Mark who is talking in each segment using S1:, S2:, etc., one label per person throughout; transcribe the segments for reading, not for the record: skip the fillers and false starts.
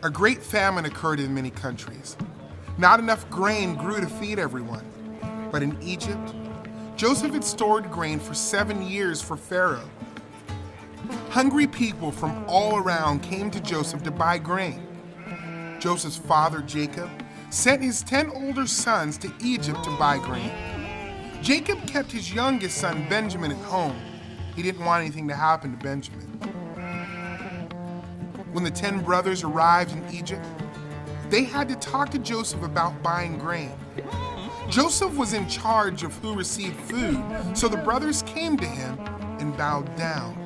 S1: A great famine occurred in many countries. Not enough grain grew to feed everyone. But in Egypt, Joseph had stored grain for 7 years for Pharaoh. Hungry people from all around came to Joseph to buy grain. Joseph's father, Jacob, sent his 10 older sons to Egypt to buy grain. Jacob kept his youngest son, Benjamin, at home. He didn't want anything to happen to Benjamin. When the 10 brothers arrived in Egypt, they had to talk to Joseph about buying grain. Joseph was in charge of who received food, so the brothers came to him and bowed down.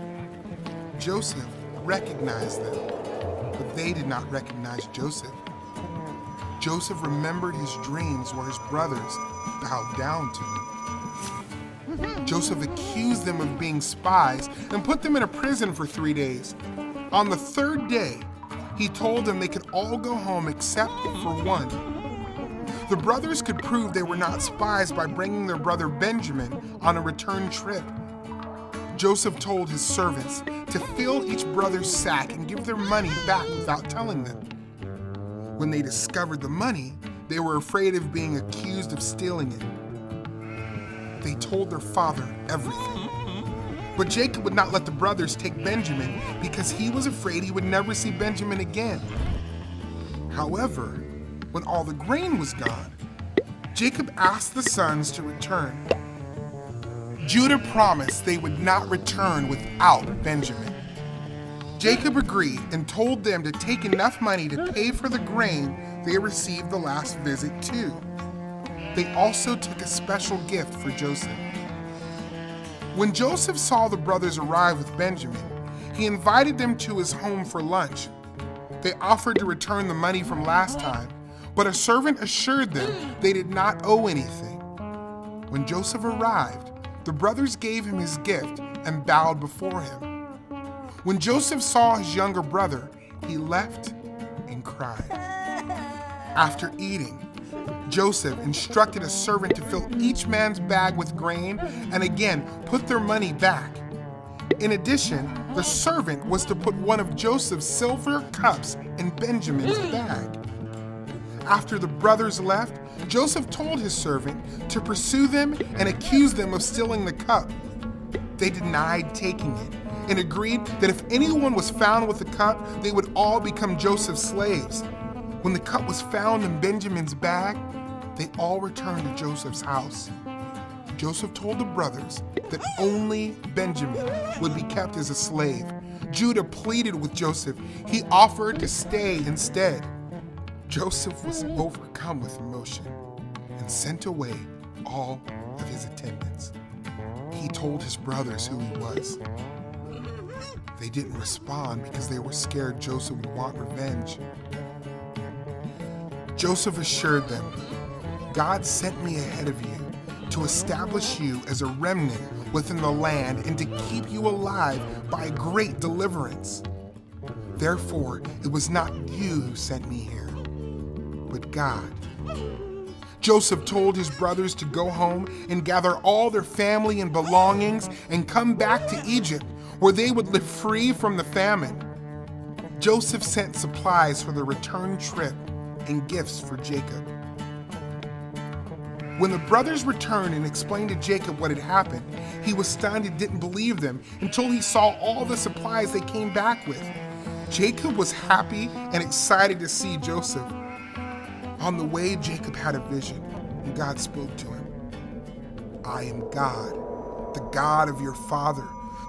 S1: Joseph recognized them, but they did not recognize Joseph. Joseph remembered his dreams where his brothers bowed down to him. Joseph accused them of being spies and put them in a prison for 3 days. On the 3rd day, he told them they could all go home except for one. The brothers could prove they were not spies by bringing their brother Benjamin on a return trip. Joseph told his servants to fill each brother's sack and give their money back without telling them. When they discovered the money, they were afraid of being accused of stealing it. They told their father everything. But Jacob would not let the brothers take Benjamin because he was afraid he would never see Benjamin again. However, when all the grain was gone, Jacob asked the sons to return. Judah promised they would not return without Benjamin. Jacob agreed and told them to take enough money to pay for the grain they received the last visit to. They also took a special gift for Joseph. When Joseph saw the brothers arrive with Benjamin, he invited them to his home for lunch. They offered to return the money from last time, but a servant assured them they did not owe anything. When Joseph arrived, the brothers gave him his gift and bowed before him. When Joseph saw his younger brother, he left and cried. After eating, Joseph instructed a servant to fill each man's bag with grain and again put their money back. In addition, the servant was to put one of Joseph's silver cups in Benjamin's bag. After the brothers left, Joseph told his servant to pursue them and accuse them of stealing the cup. They denied taking it and agreed that if anyone was found with the cup, they would all become Joseph's slaves. When the cup was found in Benjamin's bag, they all returned to Joseph's house. Joseph told the brothers that only Benjamin would be kept as a slave. Judah pleaded with Joseph. He offered to stay instead. Joseph was overcome with emotion and sent away all of his attendants. He told his brothers who he was. They didn't respond because they were scared Joseph would want revenge. Joseph assured them, "God sent me ahead of you to establish you as a remnant within the land and to keep you alive by great deliverance. Therefore, it was not you who sent me here, but God." Joseph told his brothers to go home and gather all their family and belongings and come back to Egypt, where they would live free from the famine. Joseph sent supplies for the return trip and gifts for Jacob. When the brothers returned and explained to Jacob what had happened, he was stunned and didn't believe them until he saw all the supplies they came back with. Jacob was happy and excited to see Joseph. On the way, Jacob had a vision, and God spoke to him. "I am God, the God of your father.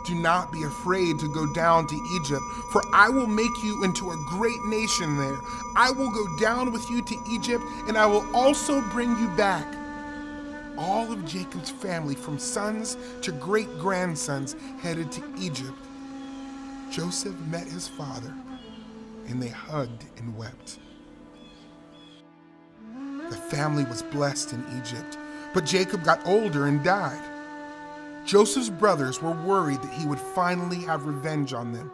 S1: Do not be afraid to go down to Egypt, for I will make you into a great nation there. I will go down with you to Egypt, and I will also bring you back." All of Jacob's family, from sons to great-grandsons, headed to Egypt. Joseph met his father, and they hugged and wept. The family was blessed in Egypt, but Jacob got older and died. Joseph's brothers were worried that he would finally have revenge on them.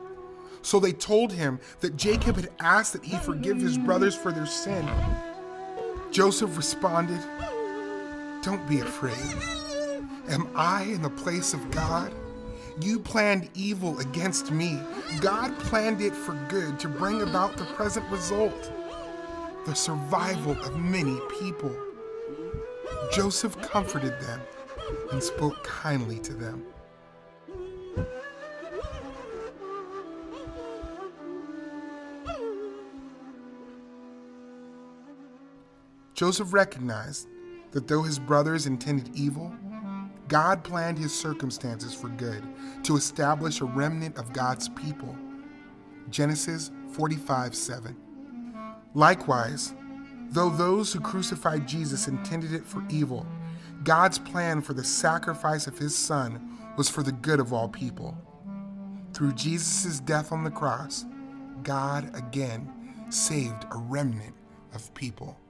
S1: So they told him that Jacob had asked that he forgive his brothers for their sin. Joseph responded, "Don't be afraid. Am I in the place of God? You planned evil against me. God planned it for good to bring about the present result, the survival of many people. Joseph comforted them and spoke kindly to them. Joseph recognized that though his brothers intended evil, God planned his circumstances for good to establish a remnant of God's people. Genesis 45:7. Likewise, though those who crucified Jesus intended it for evil, God's plan for the sacrifice of his Son was for the good of all people. Through Jesus' death on the cross, God again saved a remnant of people.